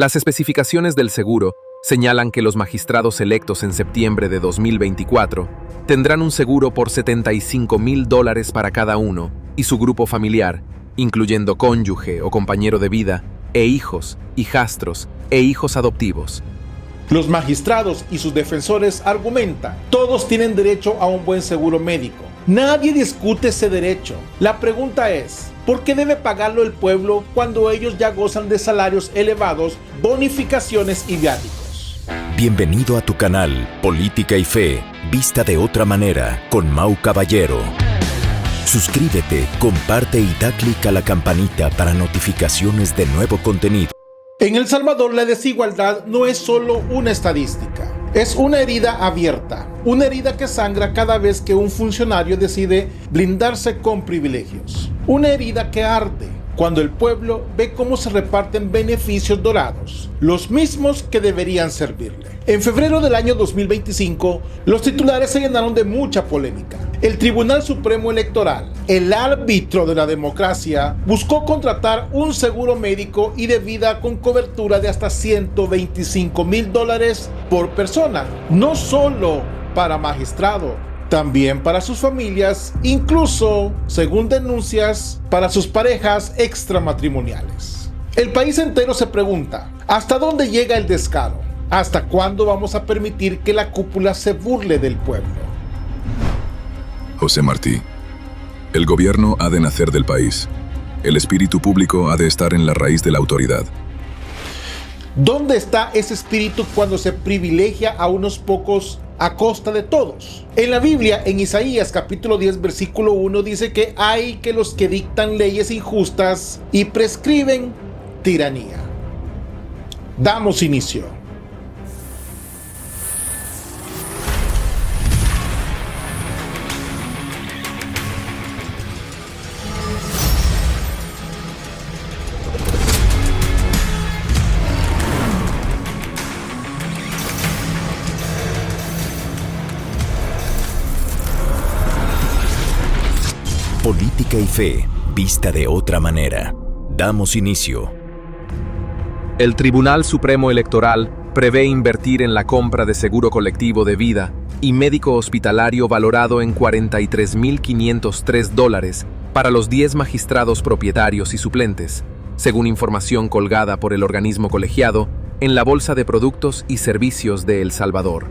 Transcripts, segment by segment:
Las especificaciones del seguro señalan que los magistrados electos en septiembre de 2024 tendrán un seguro por $75,000 para cada uno y su grupo familiar, incluyendo cónyuge o compañero de vida, e hijos, hijastros e hijos adoptivos. Los magistrados y sus defensores argumentan, todos tienen derecho a un buen seguro médico. Nadie discute ese derecho. La pregunta es, ¿por qué debe pagarlo el pueblo cuando ellos ya gozan de salarios elevados, bonificaciones y viáticos? Bienvenido a tu canal Política y Fe, vista de otra manera, con Mau Caballero. Suscríbete, comparte y da clic a la campanita para notificaciones de nuevo contenido. En El Salvador, la desigualdad no es solo una estadística, es una herida abierta, una herida que sangra cada vez que un funcionario decide blindarse con privilegios, una herida que arde cuando el pueblo ve cómo se reparten beneficios dorados, los mismos que deberían servirle. En febrero del año 2025, los titulares se llenaron de mucha polémica. El Tribunal Supremo Electoral, el árbitro de la democracia, buscó contratar un seguro médico y de vida con cobertura de hasta $125,000 por persona, no solo para magistrado, también para sus familias, incluso, según denuncias, para sus parejas extramatrimoniales. El país entero se pregunta, ¿hasta dónde llega el descaro? ¿Hasta cuándo vamos a permitir que la cúpula se burle del pueblo? José Martí, el gobierno ha de nacer del país. El espíritu público ha de estar en la raíz de la autoridad. ¿Dónde está ese espíritu cuando se privilegia a unos pocos a costa de todos? En la Biblia, en Isaías capítulo 10, versículo 1, dice que hay que los que dictan leyes injustas y prescriben tiranía. Damos inicio. Política y Fe, vista de otra manera. Damos inicio. El Tribunal Supremo Electoral prevé invertir en la compra de seguro colectivo de vida y médico hospitalario valorado en $43,503 para los 10 magistrados propietarios y suplentes, según información colgada por el organismo colegiado en la Bolsa de Productos y Servicios de El Salvador.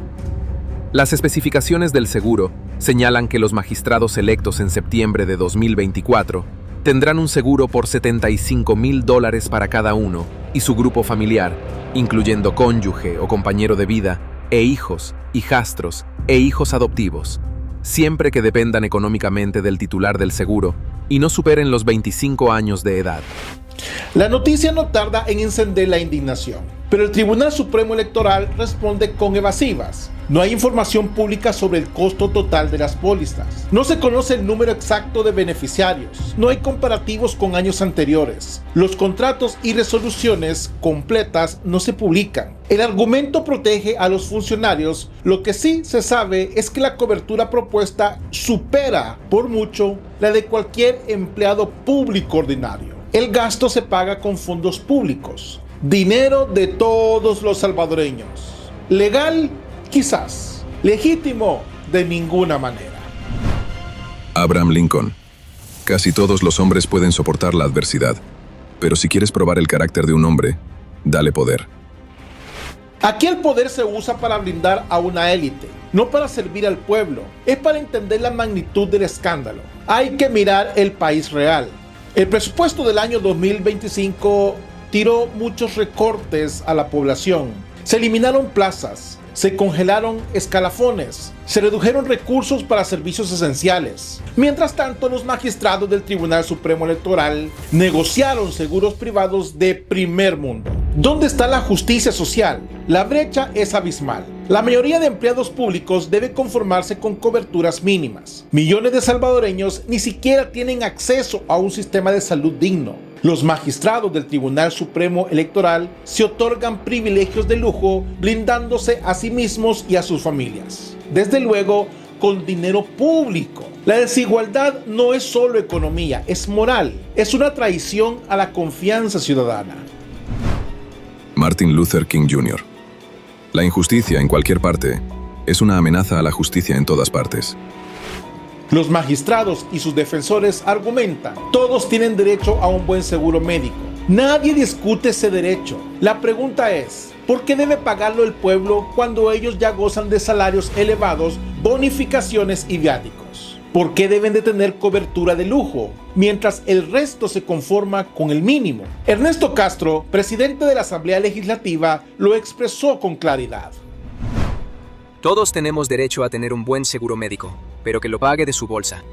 Las especificaciones del seguro señalan que los magistrados electos en septiembre de 2024 tendrán un seguro por $75,000 para cada uno y su grupo familiar, incluyendo cónyuge o compañero de vida, e hijos, hijastros e hijos adoptivos, siempre que dependan económicamente del titular del seguro y no superen los 25 años de edad. La noticia no tarda en encender la indignación, pero el Tribunal Supremo Electoral responde con evasivas. No hay información pública sobre el costo total de las pólizas. No se conoce el número exacto de beneficiarios. No hay comparativos con años anteriores. Los contratos y resoluciones completas no se publican. El argumento protege a los funcionarios. Lo que sí se sabe es que la cobertura propuesta supera por mucho la de cualquier empleado público ordinario. El gasto se paga con fondos públicos, dinero de todos los salvadoreños. Legal, quizás. Legítimo, de ninguna manera. Abraham Lincoln. Casi todos los hombres pueden soportar la adversidad, pero si quieres probar el carácter de un hombre, dale poder. Aquí el poder se usa para blindar a una élite, no para servir al pueblo. Es para entender la magnitud del escándalo. Hay que mirar el país real. El presupuesto del año 2025 tiró muchos recortes a la población. Se eliminaron plazas, se congelaron escalafones, se redujeron recursos para servicios esenciales. Mientras tanto, los magistrados del Tribunal Supremo Electoral negociaron seguros privados de primer mundo. ¿Dónde está la justicia social? La brecha es abismal. La mayoría de empleados públicos debe conformarse con coberturas mínimas. Millones de salvadoreños ni siquiera tienen acceso a un sistema de salud digno. Los magistrados del Tribunal Supremo Electoral se otorgan privilegios de lujo, blindándose a sí mismos y a sus familias. Desde luego, con dinero público. La desigualdad no es solo economía, es moral. Es una traición a la confianza ciudadana. Martin Luther King Jr. La injusticia en cualquier parte es una amenaza a la justicia en todas partes. Los magistrados y sus defensores argumentan, todos tienen derecho a un buen seguro médico. Nadie discute ese derecho. La pregunta es, ¿por qué debe pagarlo el pueblo cuando ellos ya gozan de salarios elevados, bonificaciones y viáticos? ¿Por qué deben de tener cobertura de lujo, mientras el resto se conforma con el mínimo? Ernesto Castro, presidente de la Asamblea Legislativa, lo expresó con claridad. Todos tenemos derecho a tener un buen seguro médico, pero que lo pague de su bolsa.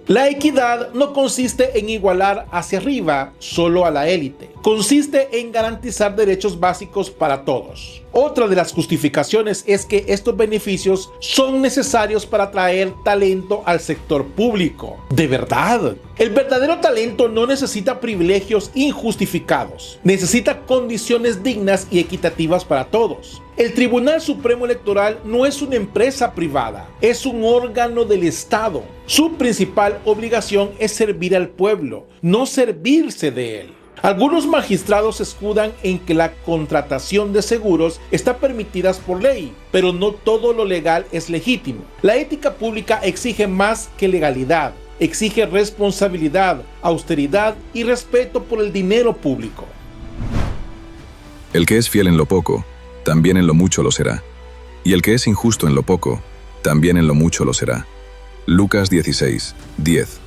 La equidad no consiste en igualar hacia arriba solo a la élite. Consiste en garantizar derechos básicos para todos. Otra de las justificaciones es que estos beneficios son necesarios para atraer talento al sector público. ¿De verdad? El verdadero talento no necesita privilegios injustificados. Necesita condiciones dignas y equitativas para todos. El Tribunal Supremo Electoral no es una empresa privada, es un órgano del Estado. Su principal obligación es servir al pueblo, no servirse de él. Algunos magistrados se escudan en que la contratación de seguros está permitida por ley, pero no todo lo legal es legítimo. La ética pública exige más que legalidad, exige responsabilidad, austeridad y respeto por el dinero público. El que es fiel en lo poco, también en lo mucho lo será. Y el que es injusto en lo poco, también en lo mucho lo será. Lucas 16, 10.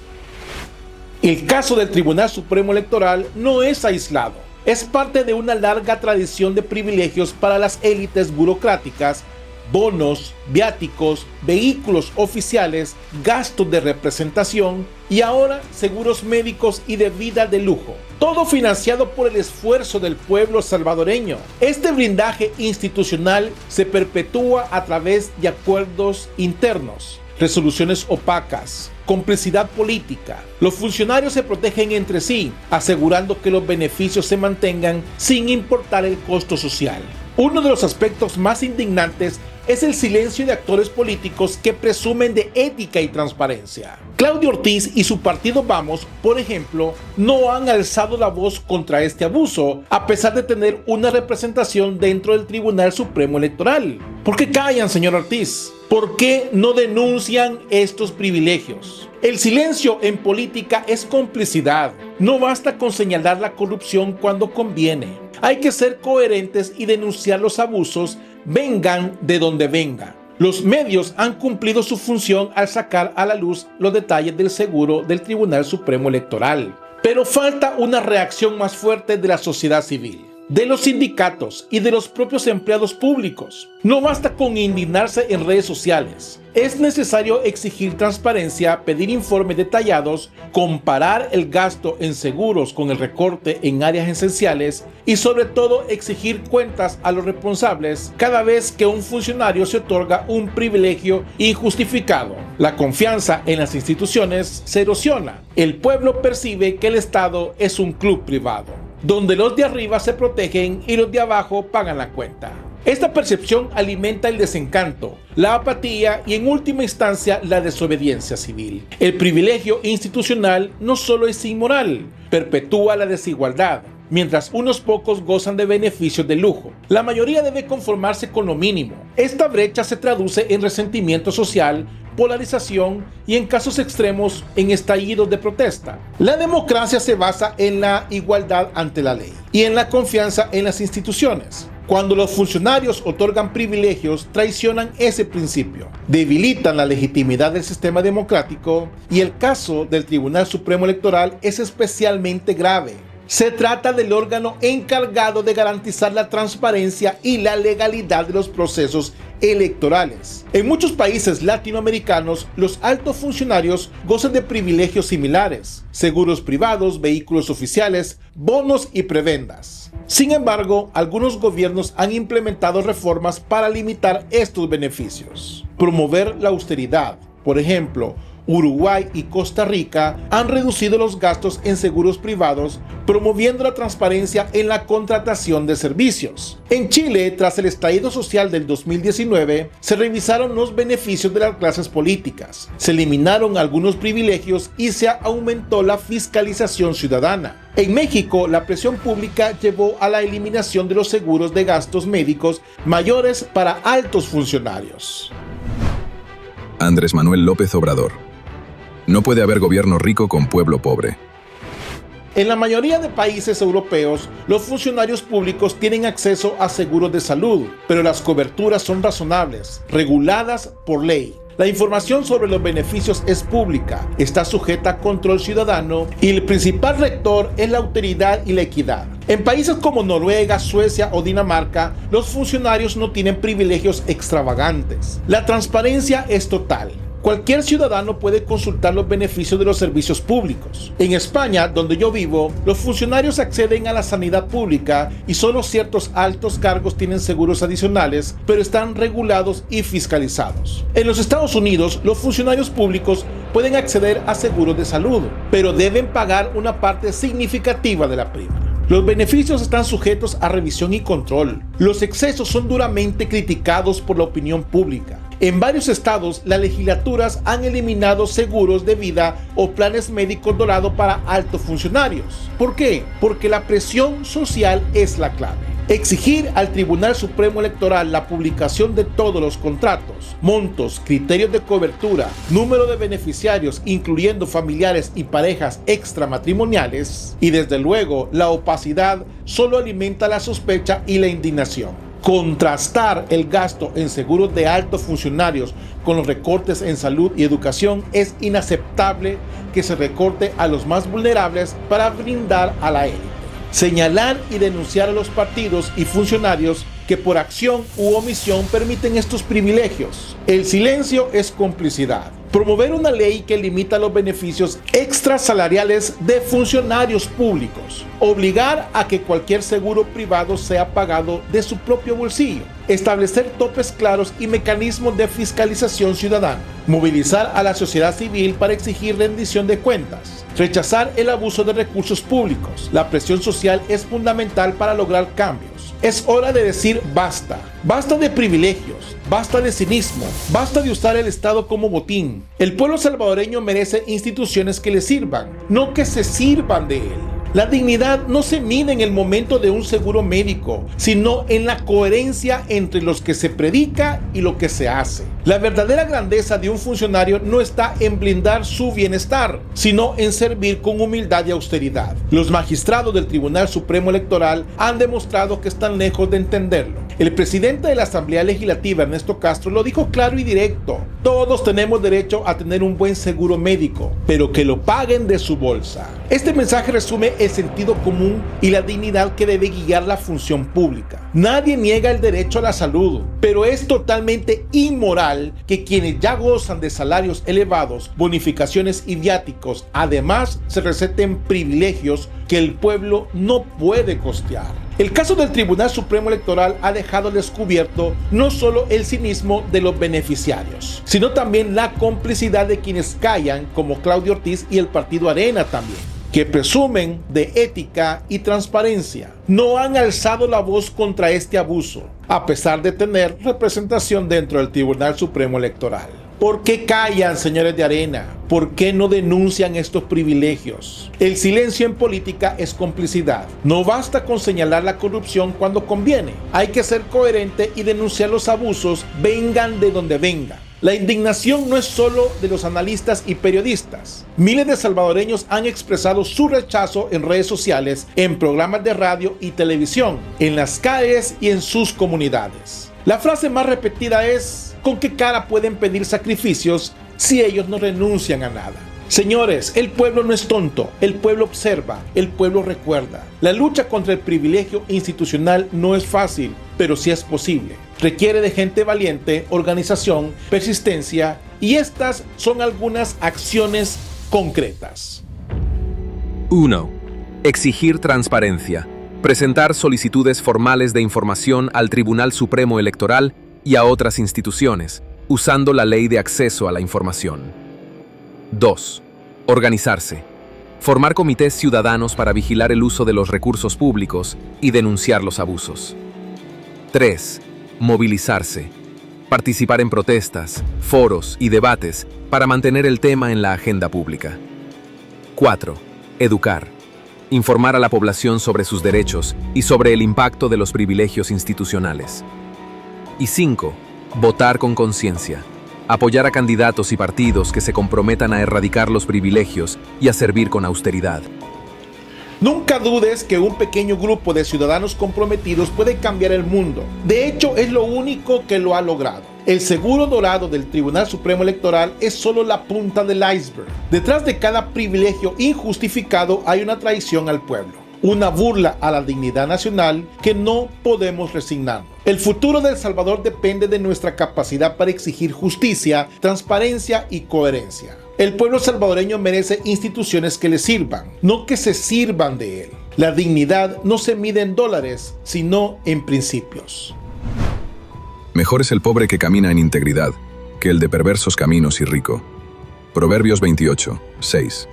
El caso del Tribunal Supremo Electoral no es aislado. Es parte de una larga tradición de privilegios para las élites burocráticas, bonos, viáticos, vehículos oficiales, gastos de representación y ahora seguros médicos y de vida de lujo. Todo financiado por el esfuerzo del pueblo salvadoreño. Este blindaje institucional se perpetúa a través de acuerdos internos, resoluciones opacas, complicidad política. Los funcionarios se protegen entre sí, asegurando que los beneficios se mantengan sin importar el costo social. Uno de los aspectos más indignantes es el silencio de actores políticos que presumen de ética y transparencia. Claudio Ortiz y su partido Vamos, por ejemplo, no han alzado la voz contra este abuso, a pesar de tener una representación dentro del Tribunal Supremo Electoral. ¿Por qué callan, señor Ortiz? ¿Por qué no denuncian estos privilegios? El silencio en política es complicidad. No basta con señalar la corrupción cuando conviene. Hay que ser coherentes y denunciar los abusos, vengan de donde vengan. Los medios han cumplido su función al sacar a la luz los detalles del seguro del Tribunal Supremo Electoral. Pero falta una reacción más fuerte de la sociedad civil, de los sindicatos y de los propios empleados públicos. No basta con indignarse en redes sociales. Es necesario exigir transparencia, pedir informes detallados, comparar el gasto en seguros con el recorte en áreas esenciales y sobre todo exigir cuentas a los responsables cada vez que un funcionario se otorga un privilegio injustificado. La confianza en las instituciones se erosiona. El pueblo percibe que el Estado es un club privado, donde los de arriba se protegen y los de abajo pagan la cuenta. Esta percepción alimenta el desencanto, la apatía y en última instancia la desobediencia civil. El privilegio institucional no solo es inmoral, perpetúa la desigualdad. Mientras unos pocos gozan de beneficios de lujo, la mayoría debe conformarse con lo mínimo. Esta brecha se traduce en resentimiento social, polarización y en casos extremos en estallidos de protesta. La democracia se basa en la igualdad ante la ley y en la confianza en las instituciones. Cuando los funcionarios otorgan privilegios, traicionan ese principio, debilitan la legitimidad del sistema democrático y el caso del Tribunal Supremo Electoral es especialmente grave. Se trata del órgano encargado de garantizar la transparencia y la legalidad de los procesos electorales. En muchos países latinoamericanos, los altos funcionarios gozan de privilegios similares: seguros privados, vehículos oficiales, bonos y prebendas. Sin embargo, algunos gobiernos han implementado reformas para limitar estos beneficios. Promover la austeridad. Por ejemplo, Uruguay y Costa Rica han reducido los gastos en seguros privados, promoviendo la transparencia en la contratación de servicios. En Chile, tras el estallido social del 2019, se revisaron los beneficios de las clases políticas, se eliminaron algunos privilegios y se aumentó la fiscalización ciudadana. En México, la presión pública llevó a la eliminación de los seguros de gastos médicos mayores para altos funcionarios. Andrés Manuel López Obrador. No puede haber gobierno rico con pueblo pobre. En la mayoría de países europeos, los funcionarios públicos tienen acceso a seguros de salud, pero las coberturas son razonables, reguladas por ley. La información sobre los beneficios es pública, está sujeta a control ciudadano y el principal rector es la autoridad y la equidad. En países como Noruega, Suecia o Dinamarca, los funcionarios no tienen privilegios extravagantes. La transparencia es total. Cualquier ciudadano puede consultar los beneficios de los servicios públicos. En España, donde yo vivo, los funcionarios acceden a la sanidad pública y solo ciertos altos cargos tienen seguros adicionales, pero están regulados y fiscalizados. En los Estados Unidos, los funcionarios públicos pueden acceder a seguros de salud, pero deben pagar una parte significativa de la prima. Los beneficios están sujetos a revisión y control. Los excesos son duramente criticados por la opinión pública. En varios estados, las legislaturas han eliminado seguros de vida o planes médicos dorados para altos funcionarios. ¿Por qué? Porque la presión social es la clave. Exigir al Tribunal Supremo Electoral la publicación de todos los contratos, montos, criterios de cobertura, número de beneficiarios, incluyendo familiares y parejas extramatrimoniales, y desde luego la opacidad, solo alimenta la sospecha y la indignación. Contrastar el gasto en seguros de altos funcionarios con los recortes en salud y educación es inaceptable que se recorte a los más vulnerables para brindar a la élite. Señalar y denunciar a los partidos y funcionarios que por acción u omisión permiten estos privilegios. El silencio es complicidad. Promover una ley que limita los beneficios extrasalariales de funcionarios públicos. Obligar a que cualquier seguro privado sea pagado de su propio bolsillo. Establecer topes claros y mecanismos de fiscalización ciudadana. Movilizar a la sociedad civil para exigir rendición de cuentas. Rechazar el abuso de recursos públicos. La presión social es fundamental para lograr cambios. Es hora de decir basta. Basta de privilegios, basta de cinismo, basta de usar el Estado como botín. El pueblo salvadoreño merece instituciones que le sirvan, no que se sirvan de él. La dignidad no se mide en el momento de un seguro médico, sino en la coherencia entre lo que se predica y lo que se hace. La verdadera grandeza de un funcionario no está en blindar su bienestar, sino en servir con humildad y austeridad. Los magistrados del Tribunal Supremo Electoral han demostrado que están lejos de entenderlo. El presidente de la Asamblea Legislativa, Ernesto Castro, lo dijo claro y directo. Todos tenemos derecho a tener un buen seguro médico, pero que lo paguen de su bolsa. Este mensaje resume el sentido común y la dignidad que debe guiar la función pública. Nadie niega el derecho a la salud, pero es totalmente inmoral que quienes ya gozan de salarios elevados, bonificaciones y viáticos, además se receten privilegios que el pueblo no puede costear. El caso del Tribunal Supremo Electoral ha dejado descubierto no solo el cinismo de los beneficiarios, sino también la complicidad de quienes callan, como Claudio Ortiz y el Partido Arena también, que presumen de ética y transparencia. No han alzado la voz contra este abuso, a pesar de tener representación dentro del Tribunal Supremo Electoral. ¿Por qué callan, señores de Arena? ¿Por qué no denuncian estos privilegios? El silencio en política es complicidad. No basta con señalar la corrupción cuando conviene. Hay que ser coherente y denunciar los abusos, vengan de donde vengan. La indignación no es solo de los analistas y periodistas. Miles de salvadoreños han expresado su rechazo en redes sociales, en programas de radio y televisión, en las calles y en sus comunidades. La frase más repetida es: ¿con qué cara pueden pedir sacrificios si ellos no renuncian a nada? Señores, el pueblo no es tonto, el pueblo observa, el pueblo recuerda. La lucha contra el privilegio institucional no es fácil, pero sí es posible. Requiere de gente valiente, organización, persistencia, y estas son algunas acciones concretas. 1. Exigir transparencia. Presentar solicitudes formales de información al Tribunal Supremo Electoral y a otras instituciones, usando la Ley de Acceso a la Información. 2. Organizarse. Formar comités ciudadanos para vigilar el uso de los recursos públicos y denunciar los abusos. 3. Movilizarse. Participar en protestas, foros y debates para mantener el tema en la agenda pública. 4. Educar. Informar a la población sobre sus derechos y sobre el impacto de los privilegios institucionales. Y 5. Votar con conciencia. Apoyar a candidatos y partidos que se comprometan a erradicar los privilegios y a servir con austeridad. Nunca dudes que un pequeño grupo de ciudadanos comprometidos puede cambiar el mundo. De hecho, es lo único que lo ha logrado. El seguro dorado del Tribunal Supremo Electoral es solo la punta del iceberg. Detrás de cada privilegio injustificado hay una traición al pueblo, una burla a la dignidad nacional que no podemos resignarnos. El futuro de El Salvador depende de nuestra capacidad para exigir justicia, transparencia y coherencia. El pueblo salvadoreño merece instituciones que le sirvan, no que se sirvan de él. La dignidad no se mide en dólares, sino en principios. Mejor es el pobre que camina en integridad que el de perversos caminos y rico. Proverbios 28, 6.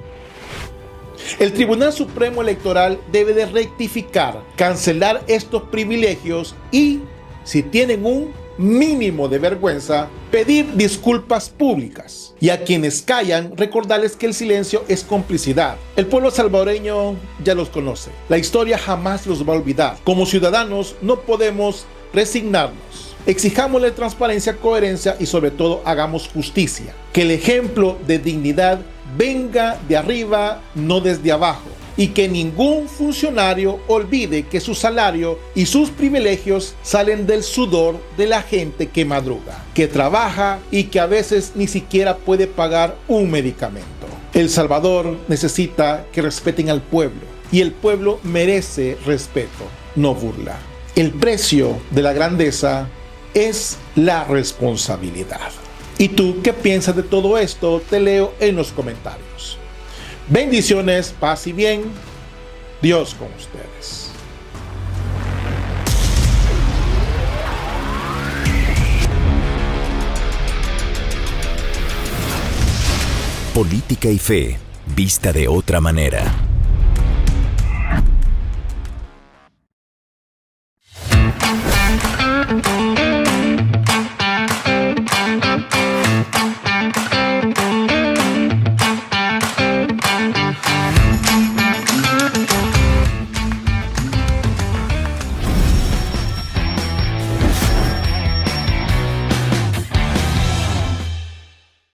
El Tribunal Supremo Electoral debe de rectificar, cancelar estos privilegios y, si tienen un mínimo de vergüenza, pedir disculpas públicas. Y a quienes callan, recordarles que el silencio es complicidad. El pueblo salvadoreño ya los conoce. La historia jamás los va a olvidar. Como ciudadanos no podemos resignarnos. Exijámosle transparencia, coherencia y sobre todo hagamos justicia. Que el ejemplo de dignidad venga de arriba, no desde abajo. Y que ningún funcionario olvide que su salario y sus privilegios salen del sudor de la gente que madruga, que trabaja y que a veces ni siquiera puede pagar un medicamento. El Salvador necesita que respeten al pueblo y el pueblo merece respeto, no burla. El precio de la grandeza es la responsabilidad. ¿Y tú qué piensas de todo esto? Te leo en los comentarios. Bendiciones, paz y bien. Dios con ustedes. Política y fe, vista de otra manera.